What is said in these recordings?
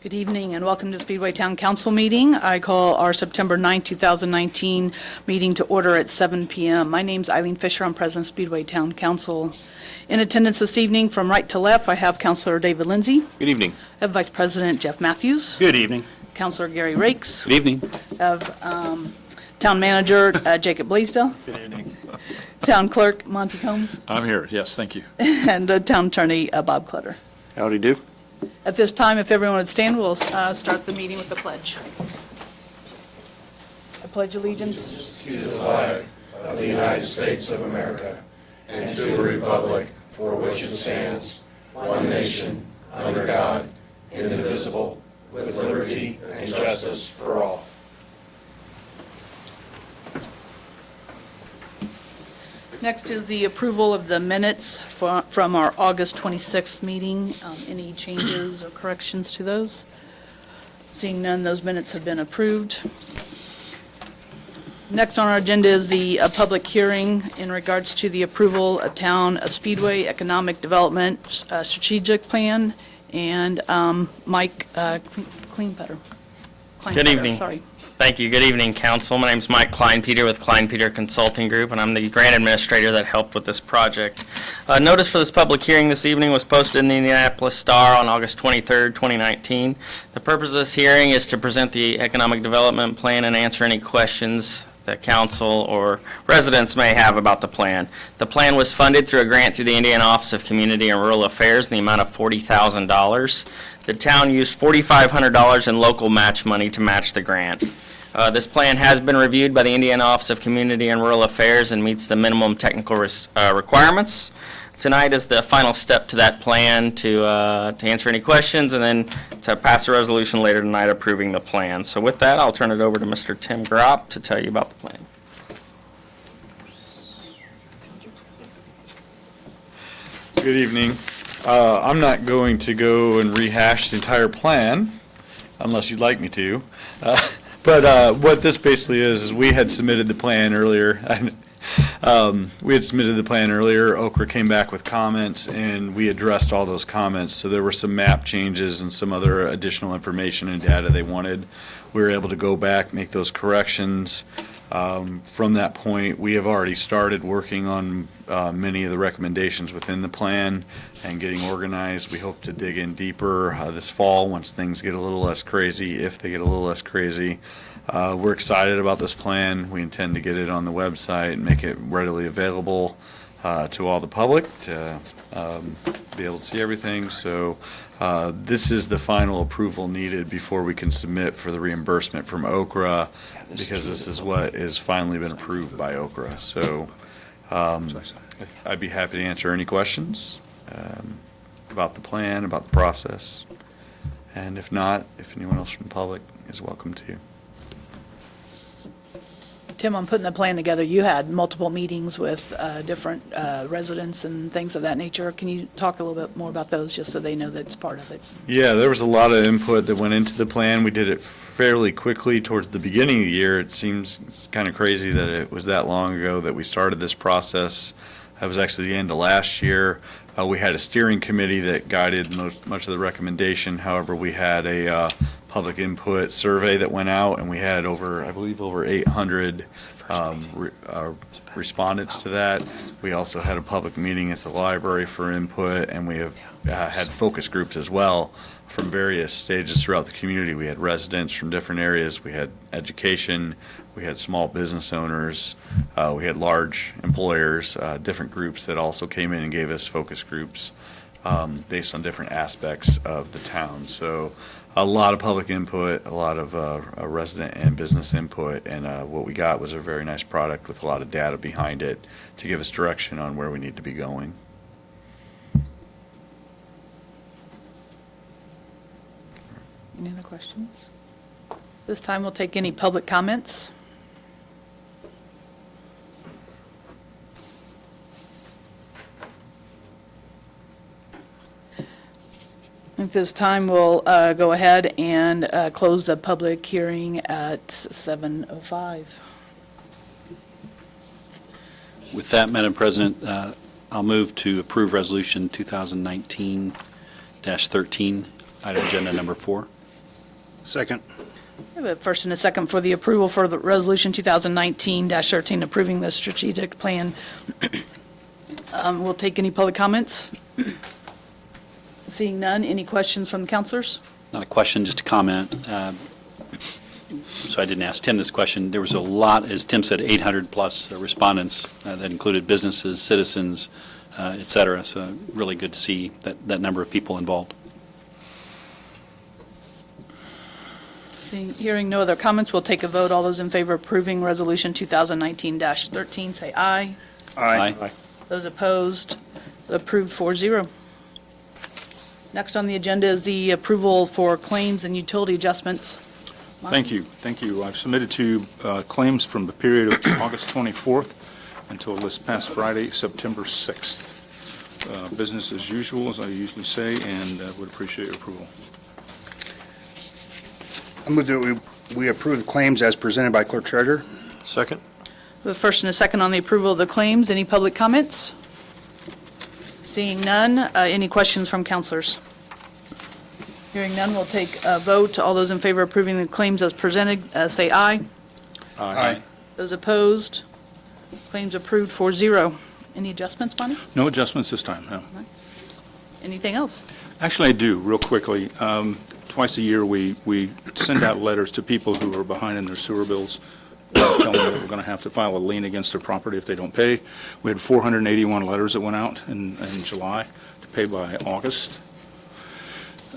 Good evening and welcome to Speedway Town Council meeting. I call our September 9, 2019 meeting to order at 7 p.m. My name's Eileen Fisher. I'm President of Speedway Town Council. In attendance this evening from right to left, I have Councilor David Lindsay. Good evening. I have Vice President Jeff Matthews. Good evening. Councilor Gary Rakes. Good evening. I have Town Manager Jacob Blaisdell. Good evening. Town Clerk Monty Combs. I'm here. Yes, thank you. And Town Attorney Bob Clutter. Howdy do. At this time, if everyone would stand, we'll start the meeting with the pledge. I pledge allegiance To the flag of the United States of America and to the republic for which it stands, one nation, under God, indivisible, with liberty and justice for all. Next is the approval of the minutes from our August 26th meeting. Any changes or corrections to those? Seeing none, those minutes have been approved. Next on our agenda is the public hearing in regards to the approval of Town of Speedway Economic Development Strategic Plan, and Mike Kleinpeter. Good evening. Sorry. Thank you. Good evening, Council. My name is Mike Kleinpeter with Kleinpeter Consulting Group, and I'm the grant administrator that helped with this project. Notice for this public hearing this evening was posted in the Indianapolis Star on August 23rd, 2019. The purpose of this hearing is to present the Economic Development Plan and answer any questions that Council or residents may have about the plan. The plan was funded through a grant through the Indiana Office of Community and Rural Affairs in the amount of $40,000. The town used $4,500 in local match money to match the grant. This plan has been reviewed by the Indiana Office of Community and Rural Affairs and meets the minimum technical requirements. Tonight is the final step to that plan to answer any questions and then to pass a resolution later tonight approving the plan. So with that, I'll turn it over to Mr. Tim Gropp to tell you about the plan. Good evening. I'm not going to go and rehash the entire plan unless you'd like me to. But what this basically is we had submitted the plan earlier. Okra came back with comments, and we addressed all those comments. So there were some map changes and some other additional information and data they wanted. We were able to go back, make those corrections. From that point, we have already started working on many of the recommendations within the plan and getting organized. We hope to dig in deeper this fall once things get a little less crazy, if they get a little less crazy. We're excited about this plan. We intend to get it on the website and make it readily available to all the public to be able to see everything. So this is the final approval needed before we can submit for the reimbursement from Okra, because this is what has finally been approved by Okra. So I'd be happy to answer any questions about the plan, about the process. And if not, if anyone else from the public is welcome to. Tim, on putting the plan together, you had multiple meetings with different residents and things of that nature. Can you talk a little bit more about those, just so they know that's part of it? Yeah, there was a lot of input that went into the plan. We did it fairly quickly towards the beginning of the year. It seems kind of crazy that it was that long ago that we started this process. That was actually the end of last year. We had a steering committee that guided much of the recommendation. However, we had a public input survey that went out, and we had I believe over 800 respondents to that. We also had a public meeting at the library for input, and we have had focus groups as well from various stages throughout the community. We had residents from different areas. We had education. We had small business owners. We had large employers, different groups that also came in and gave us focus groups based on different aspects of the town. So a lot of public input, a lot of resident and business input, and what we got was a very nice product with a lot of data behind it to give us direction on where we need to be going. Any other questions? This time we'll take any public comments. At this time, we'll go ahead and close the public hearing at 7:05. With that, Madam President, I'll move to approve Resolution 2019-13, item agenda number 4. Second. We have a first and a second for the approval for the Resolution 2019-13, approving the strategic plan. We'll take any public comments. Seeing none, any questions from the counselors? Not a question, just a comment. So I didn't ask Tim this question. There was a lot, as Tim said, 800-plus respondents. That included businesses, citizens, et cetera. So really good to see that number of people involved. Hearing no other comments, we'll take a vote. All those in favor of approving Resolution 2019-13, say aye. Aye. Those opposed, approved 4-0. Next on the agenda is the approval for claims and utility adjustments. Thank you. I've submitted to claims from the period of August 24th until this past Friday, September 6th. Business as usual, as I usually say, and would appreciate your approval. I move that we approve the claims as presented by Clerk Treasurer. Second? The first and a second on the approval of the claims. Any public comments? Seeing none, any questions from counselors? Hearing none, we'll take a vote. All those in favor of approving the claims as presented, say aye. Aye. Those opposed, claims approved 4-0. Any adjustments, Bonnie? No adjustments this time, no. Anything else? Actually, I do, real quickly. Twice a year, we send out letters to people who are behind in their sewer bills, telling them that we're going to have to file a lien against their property if they don't pay. We had 481 letters that went out in July to pay by August.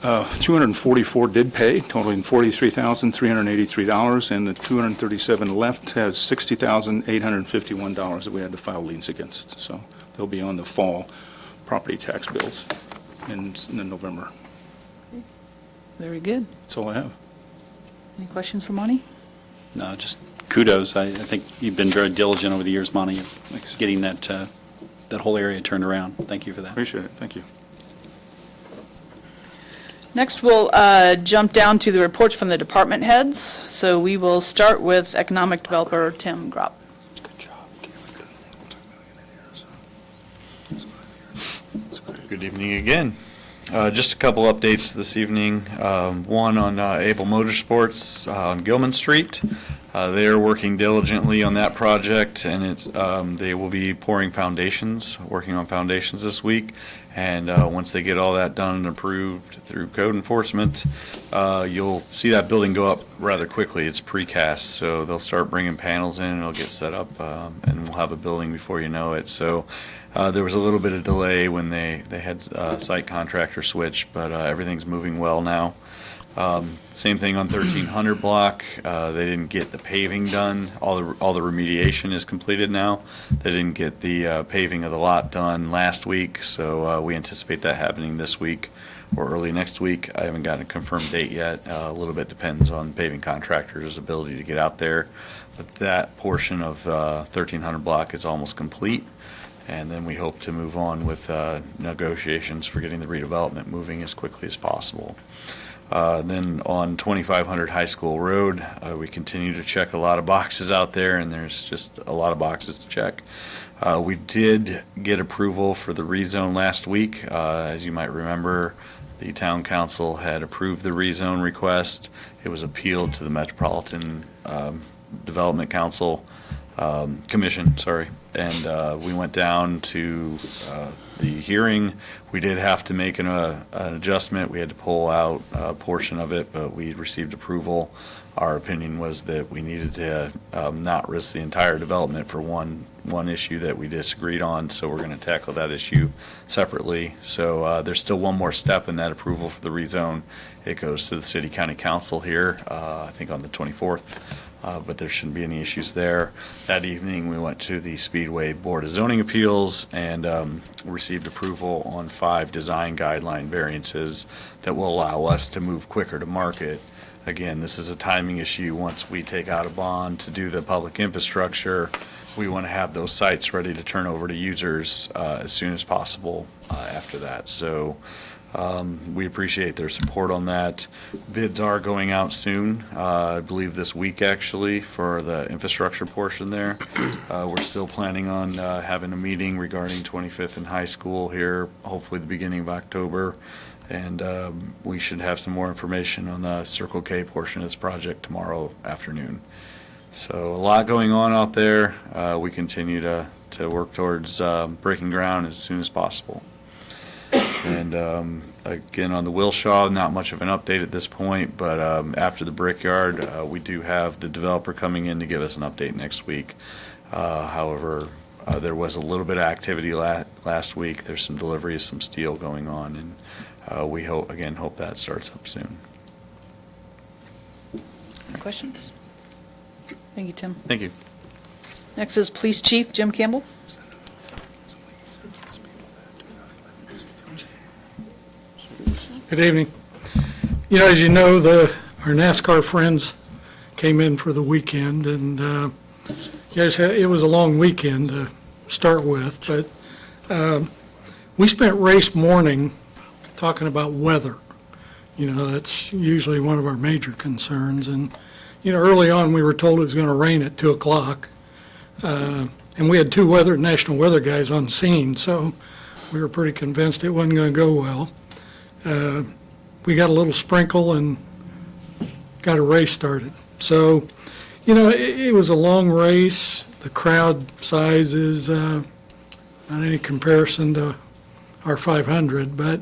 244 did pay, totaling $43,383, and the 237 left has $60,851 that we had to file liens against. So they'll be on the fall property tax bills in November. Very good. That's all I have. Any questions for Monty? No, just kudos. I think you've been very diligent over the years, Monty, of getting that whole area turned around. Thank you for that. Appreciate it. Thank you. Next, we'll jump down to the reports from the department heads. So we will start with Economic Developer Tim Gropp. Good evening again. Just a couple updates this evening. One on Able Motorsports on Gilman Street. They are working diligently on that project, and they will be pouring foundations, working on foundations this week. And once they get all that done and approved through code enforcement, you'll see that building go up rather quickly. It's precast, so they'll start bringing panels in, and it'll get set up, and we'll have a building before you know it. So there was a little bit of delay when they had site contractor switch, but everything's moving well now. Same thing on 1300 block. They didn't get the paving done. All the remediation is completed now. They didn't get the paving of the lot done last week, so we anticipate that happening this week or early next week. I haven't gotten a confirmed date yet. A little bit depends on paving contractors' ability to get out there. But that portion of 1300 block is almost complete. And then we hope to move on with negotiations for getting the redevelopment moving as quickly as possible. Then on 2500 High School Road, we continue to check a lot of boxes out there, and there's just a lot of boxes to check. We did get approval for the rezone last week. As you might remember, the Town Council had approved the rezone request. It was appealed to the Metropolitan Development Council, Commission, sorry. And we went down to the hearing. We did have to make an adjustment. We had to pull out a portion of it, but we received approval. Our opinion was that we needed to not risk the entire development for one issue that we disagreed on, so we're going to tackle that issue separately. So there's still one more step in that approval for the rezone. It goes to the City County Council here, I think on the 24th. But there shouldn't be any issues there. That evening, we went to the Speedway Board of Zoning Appeals and received approval on 5 design guideline variances that will allow us to move quicker to market. Again, this is a timing issue. Once we take out a bond to do the public infrastructure, we want to have those sites ready to turn over to users as soon as possible after that. So we appreciate their support on that. Bids are going out soon, I believe this week actually, for the infrastructure portion there. We're still planning on having a meeting regarding 25th and High School here, hopefully the beginning of October. And we should have some more information on the Circle K portion of this project tomorrow afternoon. So a lot going on out there. We continue to work towards breaking ground as soon as possible. And again, on the Wilshaw, not much of an update at this point, but after the Brickyard, we do have the developer coming in to give us an update next week. However, there was a little bit of activity last week. There's some delivery of some steel going on, and we hope that starts up soon. Questions? Thank you, Tim. Thank you. Next is Police Chief Jim Campbell. Good evening. You know, as you know, our NASCAR friends came in for the weekend, and yes, it was a long weekend to start with, but we spent race morning talking about weather. You know, that's usually one of our major concerns, and you know, early on we were told it was going to rain at 2 o'clock, and we had two national weather guys on scene, so we were pretty convinced it wasn't going to go well. We got a little sprinkle and got a race started. So, you know, it was a long race. The crowd size is not any comparison to our 500, but,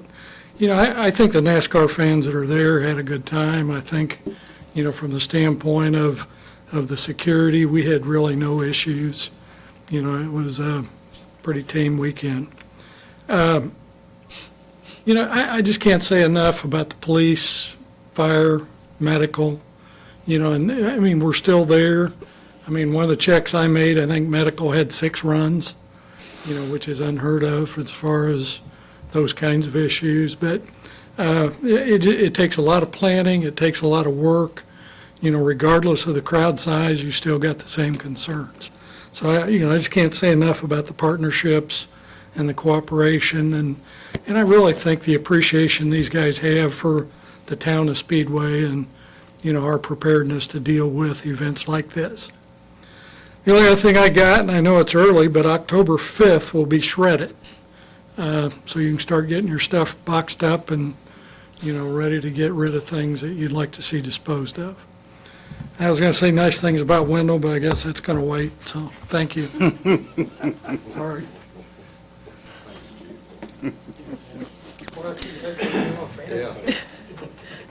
you know, I think the NASCAR fans that are there had a good time. I think, you know, from the standpoint of the security, we had really no issues. You know, it was a pretty tame weekend. You know, I just can't say enough about the police, fire, medical, you know, and I mean, we're still there. I mean, one of the checks I made, I think medical had 6 runs, you know, which is unheard of as far as those kinds of issues. But it takes a lot of planning, it takes a lot of work. You know, regardless of the crowd size, you still got the same concerns. So, I just can't say enough about the partnerships and the cooperation, and I really think the appreciation these guys have for the town of Speedway and, you know, our preparedness to deal with events like this. The only other thing I got, and I know it's early, but October 5th will be shredded. So you can start getting your stuff boxed up and, you know, ready to get rid of things that you'd like to see disposed of. I was going to say nice things about Wendell, but I guess that's going to wait, so thank you. Sorry.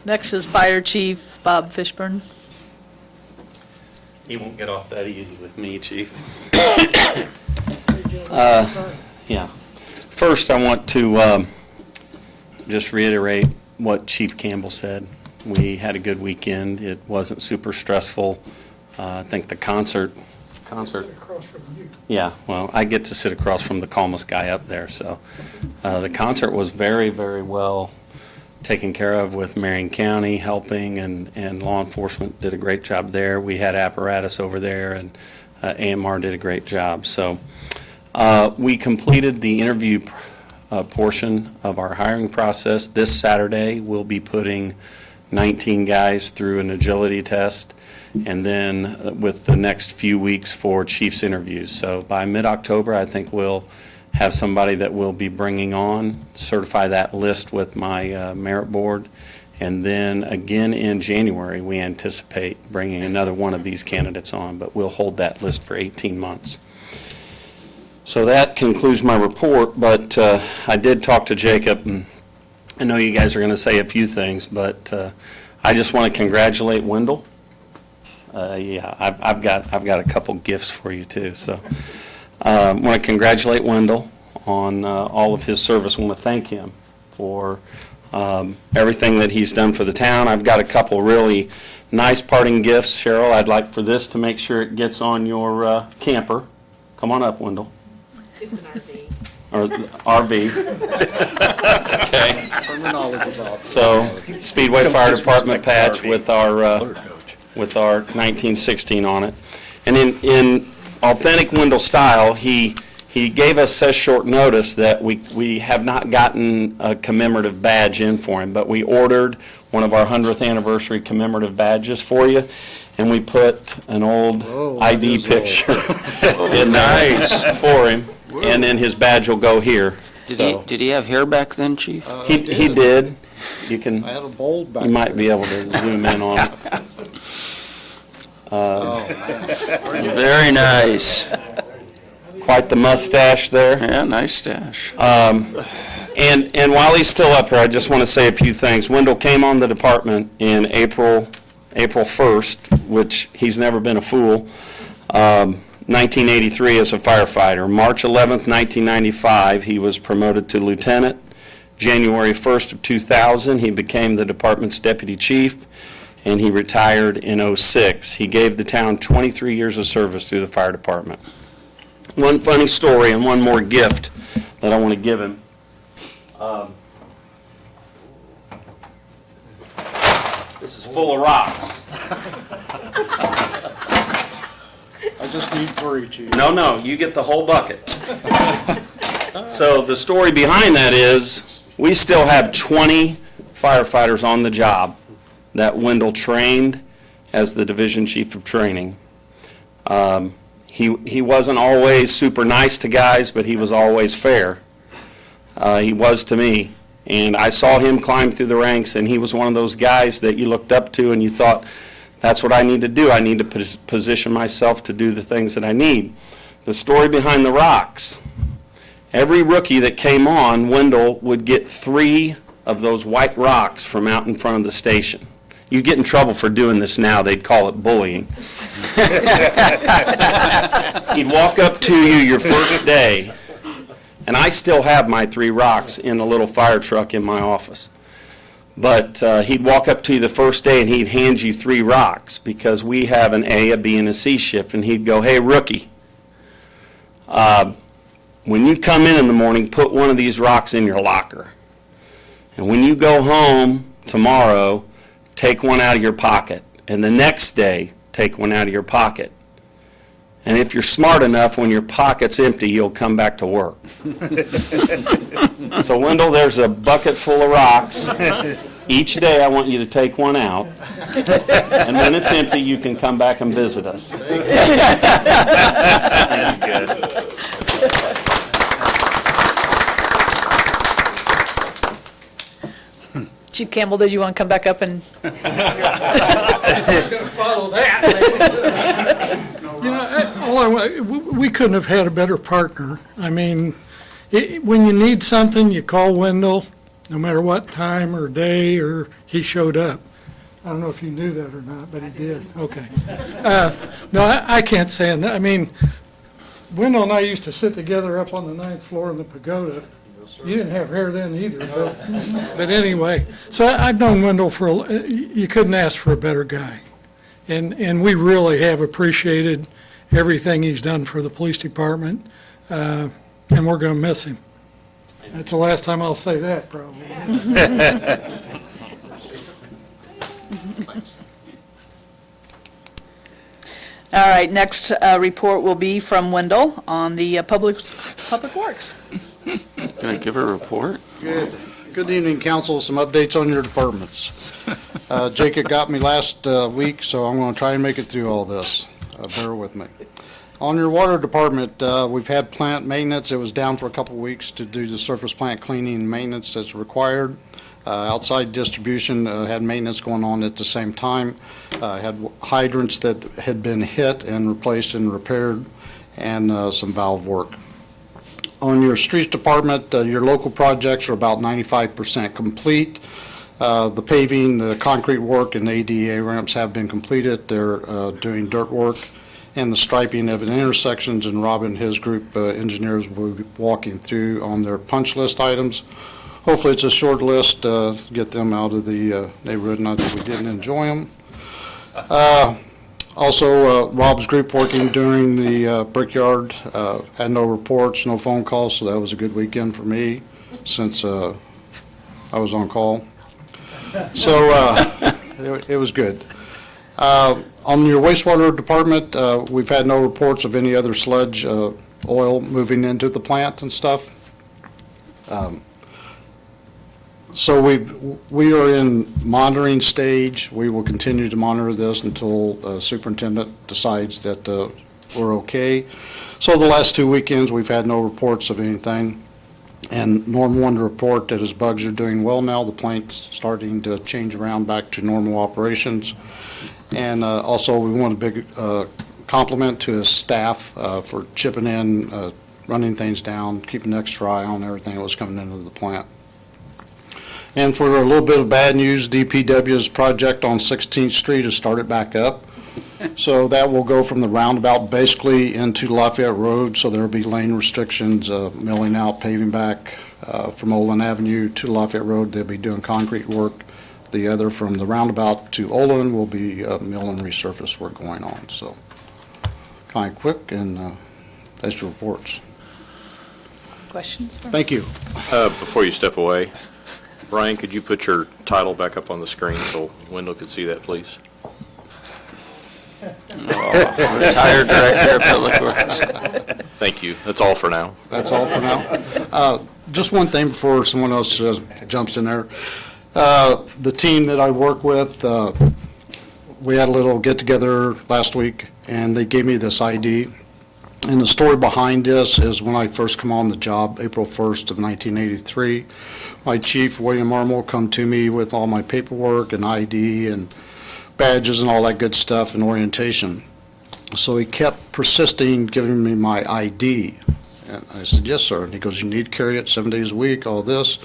Next is Fire Chief Bob Fishburn. He won't get off that easy with me, Chief. Yeah. First, I want to just reiterate what Chief Campbell said. We had a good weekend. It wasn't super stressful. I think the concert. Across from you. Yeah, well, I get to sit across from the calmest guy up there, so the concert was very, very well taken care of with Marion County helping, and law enforcement did a great job there. We had apparatus over there, and AMR did a great job. So we completed the interview portion of our hiring process. This Saturday, we'll be putting 19 guys through an agility test, and then with the next few weeks for chief's interviews. So by mid-October, I think we'll have somebody that we'll be bringing on, certify that list with my merit board, and then again in January, we anticipate bringing another one of these candidates on, but we'll hold that list for 18 months. So that concludes my report, but I did talk to Jacob, and I know you guys are going to say a few things, but I just want to congratulate Wendell. Yeah, I've got a couple gifts for you too. So I want to congratulate Wendell on all of his service. I want to thank him for everything that he's done for the town. I've got a couple really nice parting gifts. Cheryl, I'd like for this to make sure it gets on your camper. Come on up, Wendell. It's an RV. Or RV. Okay. So Speedway Fire Department patch with our 1916 on it. And in authentic Wendell style, he gave us such short notice that we have not gotten a commemorative badge in for him, but we ordered one of our 100th anniversary commemorative badges for you, and we put an old ID picture in there for him, and then his badge will go here. Did he have hair back then, Chief? He did. you can, I had a bold back you might be there. able to zoom in on it. Oh, man. Very nice. Quite the mustache there. Yeah, nice stash. And while he's still up here, I just want to say a few things. Wendell came on the department in April 1st, which he's never been a fool, 1983 as a firefighter. March 11th, 1995, he was promoted to lieutenant. January 1st of 2000, he became the department's deputy chief, and he retired in '06. He gave the town 23 years of service through the fire department. One funny story and one more gift that I want to give him. This is full of rocks. I just need 3, Chief. No, you get the whole bucket. So the story behind that is, we still have 20 firefighters on the job that Wendell trained as the division chief of training. He wasn't always super nice to guys, but he was always fair. He was to me. And I saw him climb through the ranks, and he was one of those guys that you looked up to and you thought, that's what I need to do. I need to position myself to do the things that I need. The story behind the rocks. Every rookie that came on, Wendell would get 3 of those white rocks from out in front of the station. You get in trouble for doing this now, they'd call it bullying. He'd walk up to you your first day, and I still have my 3 rocks in a little fire truck in my office. But he'd walk up to you the first day and he'd hand you 3 rocks because we have an A, a B, and a C shift. And he'd go, hey, rookie, when you come in the morning, put one of these rocks in your locker. And when you go home tomorrow, take one out of your pocket. And the next day, take one out of your pocket. And if you're smart enough, when your pocket's empty, you'll come back to work. So, Wendell, there's a bucket full of rocks. Each day I want you to take one out. And when it's empty, you can come back and visit us. That's good. Chief Campbell, did you want to come back up and? I'm going to follow that. You know, we couldn't have had a better partner. I mean, when you need something, you call Wendell, no matter what time or day, or he showed up. I don't know if you knew that or not, but he did. Okay. No, I can't say it. I mean, Wendell and I used to sit together up on the 9th floor in the pagoda. You didn't have hair then either, but anyway. So I've known Wendell you couldn't ask for a better guy. And we really have appreciated everything he's done for the police department, and we're going to miss him. That's the last time I'll say that, probably. All right, next report will be from Wendell on the Public Works. Can I give a report? Good evening, council. Some updates on your departments. Jacob got me last week, so I'm going to try and make it through all this. Bear with me. On your water department, we've had plant maintenance. It was down for a couple weeks to do the surface plant cleaning and maintenance that's required. Outside distribution had maintenance going on at the same time. Had hydrants that had been hit and replaced and repaired, and some valve work. On your streets department, your local projects are about 95% complete. The paving, the concrete work, and the ADA ramps have been completed. They're doing dirt work and the striping of the intersections, and Rob and his group engineers will be walking through on their punch list items. Hopefully it's a short list, get them out of the neighborhood, not that we didn't enjoy them. Also, Rob's group working during the Brickyard, had no reports, no phone calls, so that was a good weekend for me since I was on call. So it was good. On your wastewater department, we've had no reports of any other sludge, oil moving into the plant and stuff. So we are in monitoring stage. We will continue to monitor this until superintendent decides that we're okay. So the last 2 weekends, we've had no reports of anything. And Norm wanted to report that his bugs are doing well now. The plant's starting to change around back to normal operations. And also, we want a big compliment to his staff for chipping in, running things down, keeping an extra eye on everything that was coming into the plant. And for a little bit of bad news, DPW's project on 16th Street has started back up. So that will go from the roundabout basically into Lafayette Road, so there'll be lane restrictions, milling out, paving back from Olin Avenue to Lafayette Road. They'll be doing concrete work. The other from the roundabout to Olin will be mill and resurface work going on. So kind of quick, and that's your reports. Questions? Thank you. Before you step away, Brian, could you put your title back up on the screen so Wendell could see that, please? Retired Director of Public Works. Thank you. That's all for now. That's all for now. Just one thing before someone else jumps in there. The team that I work with, we had a little get-together last week, and they gave me this ID. And the story behind this is when I first come on the job, April 1st of 1983, my chief, William Armel, come to me with all my paperwork and ID and badges and all that good stuff and orientation. So he kept persisting, giving me my ID. And I said, yes, sir. And he goes, you need to carry it 7 days a week, all this.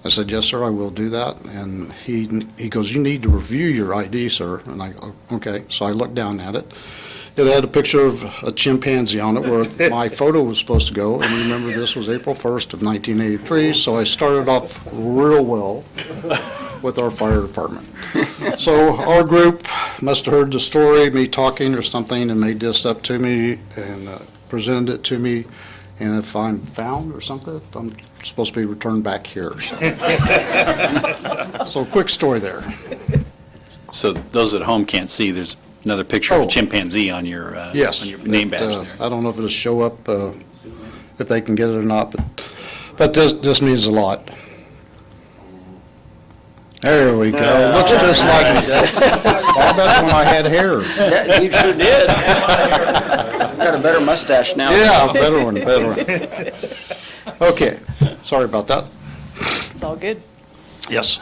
I said, yes, sir, I will do that. And he goes, you need to review your ID, sir. And I go, okay. So I looked down at it. It had a picture of a chimpanzee on it where my photo was supposed to go. And remember, this was April 1st of 1983, so I started off real well with our fire department. So our group must have heard the story, me talking or something, and made this up to me and presented it to me. And if I'm found or something, I'm supposed to be returned back here. So quick story there. So those at home can't see, there's another picture of a chimpanzee on your, Yes. on your name badge there. I don't know if it'll show up, if they can get it or not, but this means a lot. There we go. Looks just like me. Bob, that's when I had hair. Yeah, you sure did. Got a better mustache now. Yeah, better one. Okay, sorry about that. It's all good. Yes.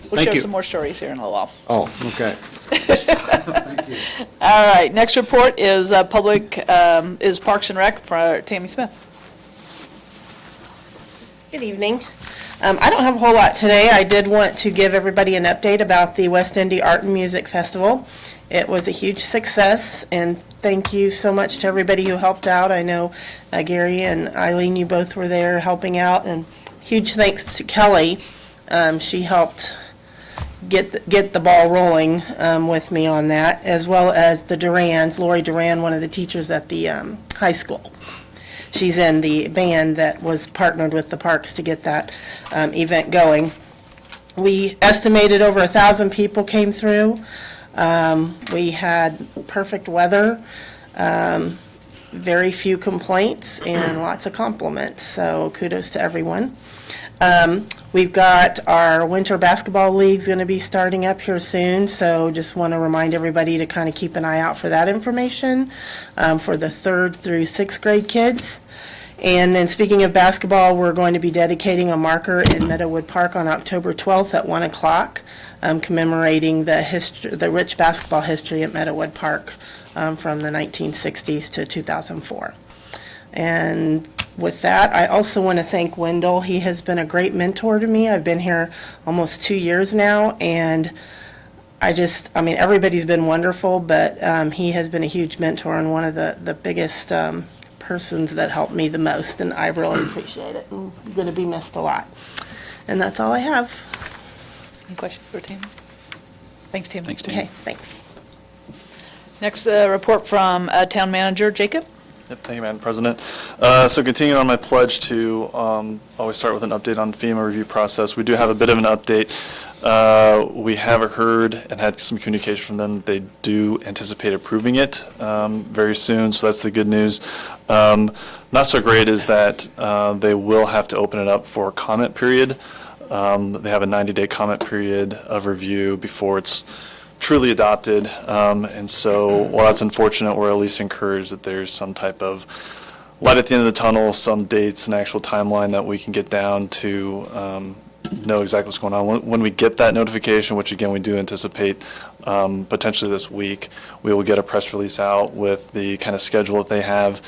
We'll Thank share you. some more stories here in a little while. Oh, okay. All right, next report is is Parks and Rec for Tammy Smith. Good evening. I don't have a whole lot today. I did want to give everybody an update about the West Indy Art and Music Festival. It was a huge success, and thank you so much to everybody who helped out. I know Gary and Eileen, you both were there helping out, and huge thanks to Kelly. She helped get the ball rolling with me on that, as well as the Durans, Lori Duran, one of the teachers at the high school. She's in the band that was partnered with the parks to get that event going. We estimated over 1,000 people came through. We had perfect weather, very few complaints, and lots of compliments, so kudos to everyone. We've got our winter basketball league's going to be starting up here soon, so just want to remind everybody to kind of keep an eye out for that information for the 3rd through 6th grade kids. And then speaking of basketball, we're going to be dedicating a marker in Meadowood Park on October 12th at 1 o'clock, commemorating the rich basketball history at Meadowood Park from the 1960s to 2004. And with that, I also want to thank Wendell. He has been a great mentor to me. I've been here almost 2 years now, and I mean, everybody's been wonderful, but he has been a huge mentor and one of the biggest persons that helped me the most, and I really appreciate it. And I'm going to be missed a lot. And that's all I have. Any questions for Tammy? Thanks, Tammy. Thanks, Tammy. Okay, thanks. Next report from Town Manager Jacob. Yep, thank you, Madam President. So continuing on my pledge to always start with an update on FEMA review process, we do have a bit of an update. We have heard and had some communication from them. They do anticipate approving it very soon, so that's the good news. Not so great is that they will have to open it up for a comment period. They have a 90-day comment period of review before it's truly adopted, and so while that's unfortunate, we're at least encouraged that there's some type of light at the end of the tunnel, some dates, an actual timeline that we can get down to know exactly what's going on. When we get that notification, which again we do anticipate potentially this week, we will get a press release out with the kind of schedule that they have,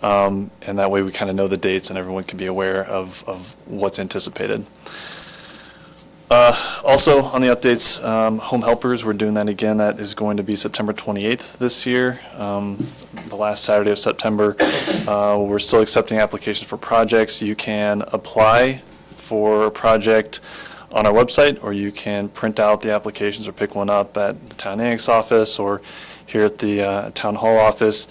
and that way we kind of know the dates and everyone can be aware of what's anticipated. Also, on the updates, Home Helpers, we're doing that again. That is going to be September 28th this year, the last Saturday of September. We're still accepting applications for projects. You can apply for a project on our website, or you can print out the applications or pick one up at the Town Annex office or here at the Town Hall office.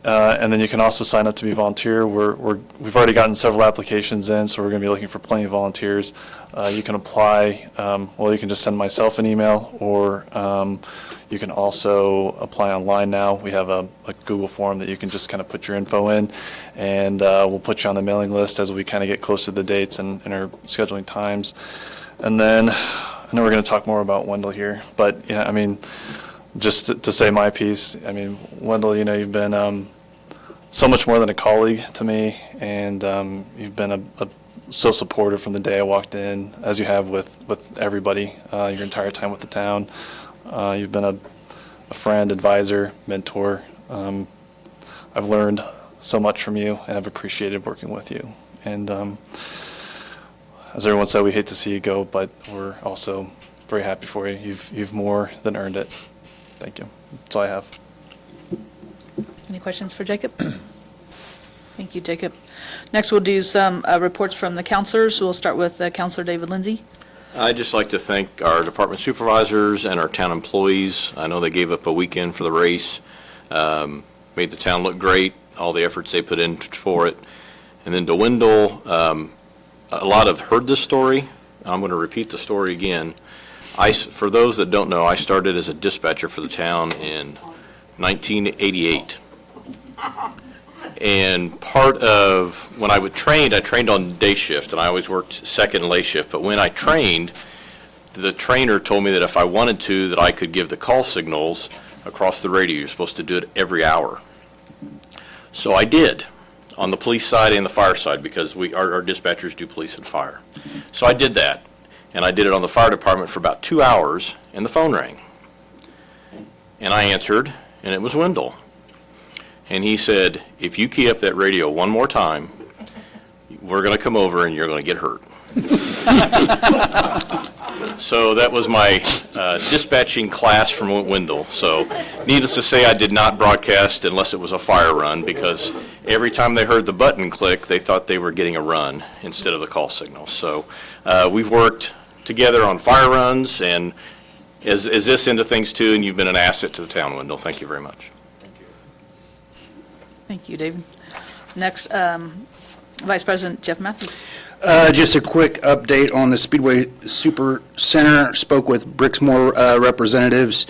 And then you can also sign up to be a volunteer. We've already gotten several applications in, so we're going to be looking for plenty of volunteers. You can apply, you can just send myself an email, or you can also apply online now. We have a Google form that you can just kind of put your info in, and we'll put you on the mailing list as we kind of get close to the dates and are scheduling times. And then, I know we're going to talk more about Wendell here, but, just to say my piece, Wendell, you've been so much more than a colleague to me, and you've been so supportive from the day I walked in, as you have with everybody your entire time with the town. You've been a friend, advisor, mentor. I've learned so much from you, and I've appreciated working with you. And as everyone said, we hate to see you go, but we're also very happy for you. You've more than earned it. Thank you. That's all I have. Any questions for Jacob? Thank you, Jacob. Next, we'll do some reports from the counselors. We'll start with Counselor David Lindsay. I'd just like to thank our department supervisors and our town employees. I know they gave up a weekend for the race, made the town look great, all the efforts they put in for it. And then to Wendell, a lot have heard this story. I'm going to repeat the story again. For those that don't know, I started as a dispatcher for the town in 1988. And part of when I trained on day shift, and I always worked second and late shift. But when I trained, the trainer told me that if I wanted to, that I could give the call signals across the radio. You're supposed to do it every hour. So I did, on the police side and the fire side, because our dispatchers do police and fire. So I did that. And I did it on the fire department for about 2 hours, and the phone rang. And I answered, and it was Wendell. And he said, if you key up that radio one more time, we're going to come over and you're going to get hurt. So that was my dispatching class from Wendell. So needless to say, I did not broadcast unless it was a fire run, because every time they heard the button click, they thought they were getting a run instead of the call signal. So we've worked together on fire runs, and is this into things too, and you've been an asset to the town, Wendell. Thank you very much. Thank you, David. Next, Vice President Jeff Matthews. Just a quick update on the Speedway Super Center. Spoke with Brixmor representatives.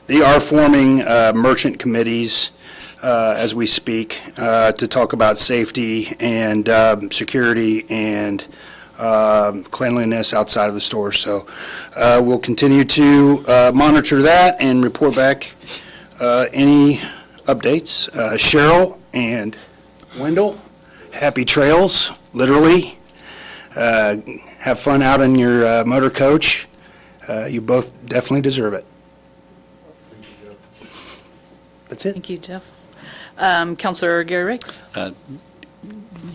They are forming merchant committees as we speak to talk about safety and security and cleanliness outside of the store. So we'll continue to monitor that and report back any updates. Cheryl and Wendell, happy trails, literally. Have fun out in your motor coach. You both definitely deserve it. That's it. Thank you, Jeff. Counselor Gary Riggs.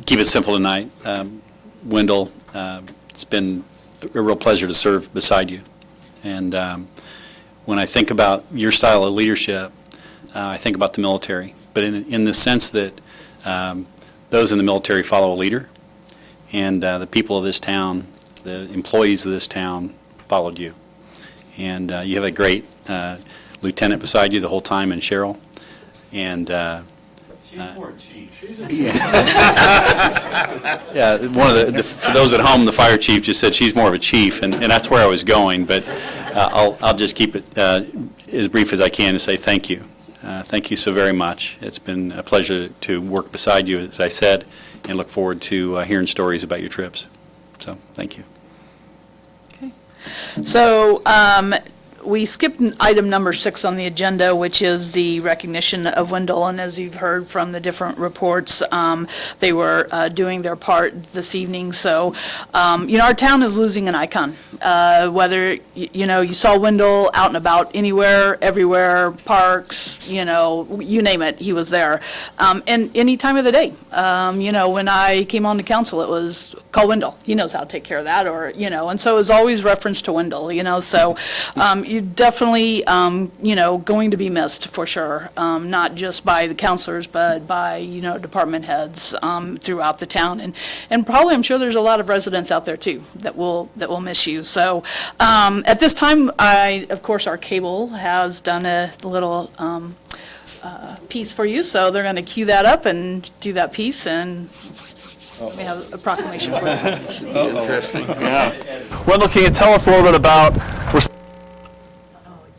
Keep it simple tonight. Wendell, it's been a real pleasure to serve beside you. And when I think about your style of leadership, I think about the military. But in the sense that those in the military follow a leader, and the people of this town, the employees of this town, followed you. And you have a great lieutenant beside you the whole time, and Cheryl. And she's more chief. Yeah, one of the for those at home, the fire chief just said she's more of a chief, and that's where I was going. But I'll just keep it as brief as I can to say thank you. Thank you so very much. It's been a pleasure to work beside you, as I said, and look forward to hearing stories about your trips. So, thank you. Okay. So we skipped item number 6 on the agenda, which is the recognition of Wendell, and as you've heard from the different reports, they were doing their part this evening. So, our town is losing an icon. Whether, you saw Wendell out and about anywhere, everywhere, parks, you name it, he was there. And any time of the day. When I came on the council, it was call Wendell. He knows how to take care of that, and so it was always reference to Wendell, so you're definitely, going to be missed for sure, not just by the counselors, but by, department heads throughout the town. And probably, I'm sure there's a lot of residents out there too that will miss you. So at this time, of course, our cable has done a little piece for you, so they're going to cue that up and do that piece, and we have a proclamation for you. Interesting. Yeah. Wendell, can you tell us a little bit about? Oh, it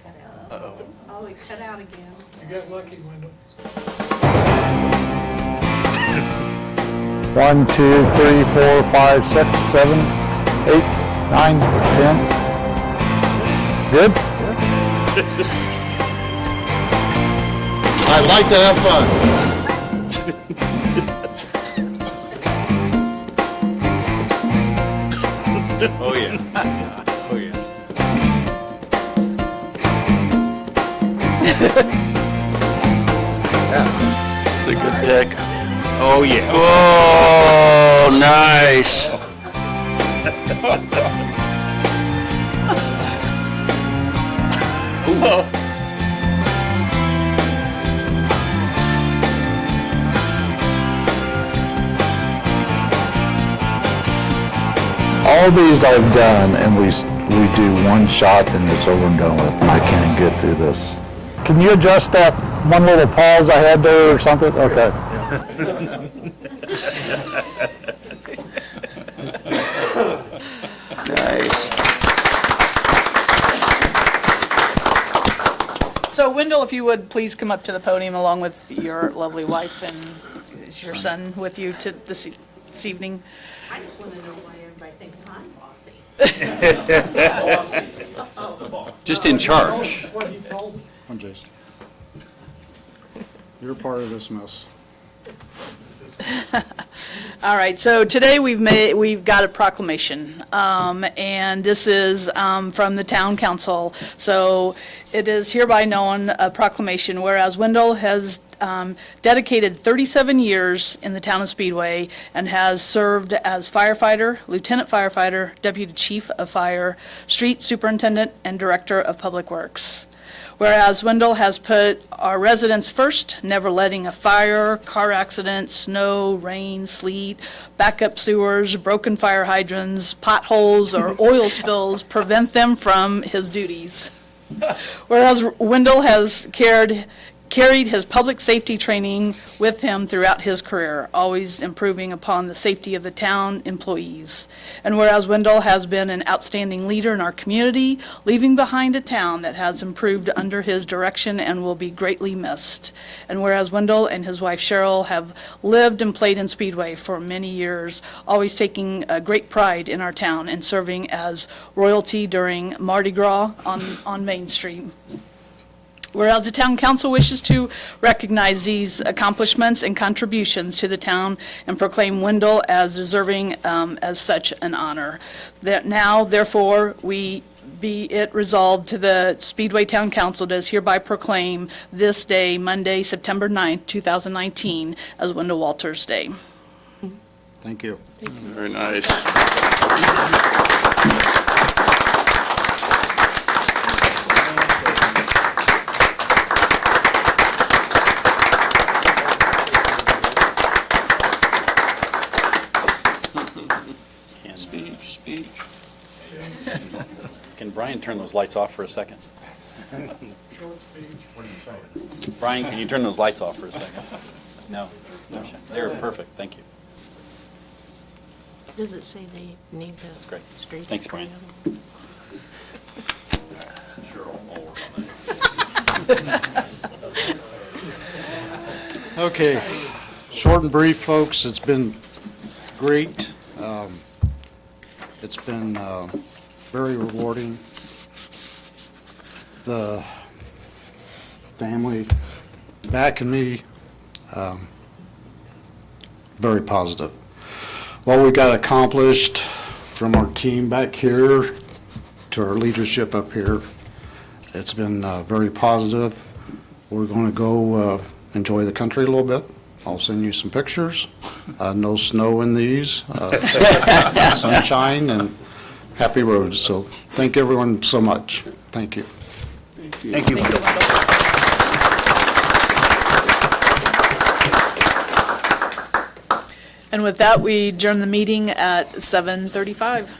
cut out. Oh, it cut out again. You got lucky, Wendell. 1, 2, 3, 4, 5, 6, 7, 8, 9, 10. Good? I like to have fun. Oh, yeah. Oh, yeah. It's a good pick. Oh, yeah. Oh, nice. All these I've done, and we do one shot and it's over and done with. I can't even get through this. Can you adjust that one little pause I had there or something? Okay. Nice. So Wendell, if you would please come up to the podium along with your lovely wife and is your son with you to this evening. I just want to know why everybody thinks I'm bossy. Just in charge. Come, Jason. You're part of this mess. All right, so today we've got a proclamation, and this is from the Town Council. So it is hereby known, a proclamation, whereas Wendell has dedicated 37 years in the Town of Speedway and has served as firefighter, lieutenant firefighter, deputy chief of fire, street superintendent, and director of public works. Whereas Wendell has put our residents first, never letting a fire, car accident, snow, rain, sleet, backup sewers, broken fire hydrants, potholes, or oil spills prevent them from his duties. Whereas Wendell has carried his public safety training with him throughout his career, always improving upon the safety of the town employees. And whereas Wendell has been an outstanding leader in our community, leaving behind a town that has improved under his direction and will be greatly missed. And whereas Wendell and his wife Cheryl have lived and played in Speedway for many years, always taking great pride in our town and serving as royalty during Mardi Gras on Main Street. Whereas the Town Council wishes to recognize these accomplishments and contributions to the town and proclaim Wendell as deserving as such an honor. That now, therefore, be it resolved to the Speedway Town Council does hereby proclaim this day, Monday, September 9th, 2019, as Wendell Walters Day. Thank you. Very nice. Speech. Can Brian turn those lights off for a second? Brian, can you turn those lights off for a second? No? No. They're perfect, thank you. Does it say they need the That's great. street? Thanks, Brian. Okay, short and brief, folks. It's been great. It's been very rewarding. the family backing me, very positive. What we got accomplished from our team back here to our leadership up here, it's been very positive. We're going to go enjoy the country a little bit. I'll send you some pictures. No snow in these, sunshine and happy roads. So thank everyone so much. Thank you. Thank you. And with that, we adjourn the meeting at 7:35.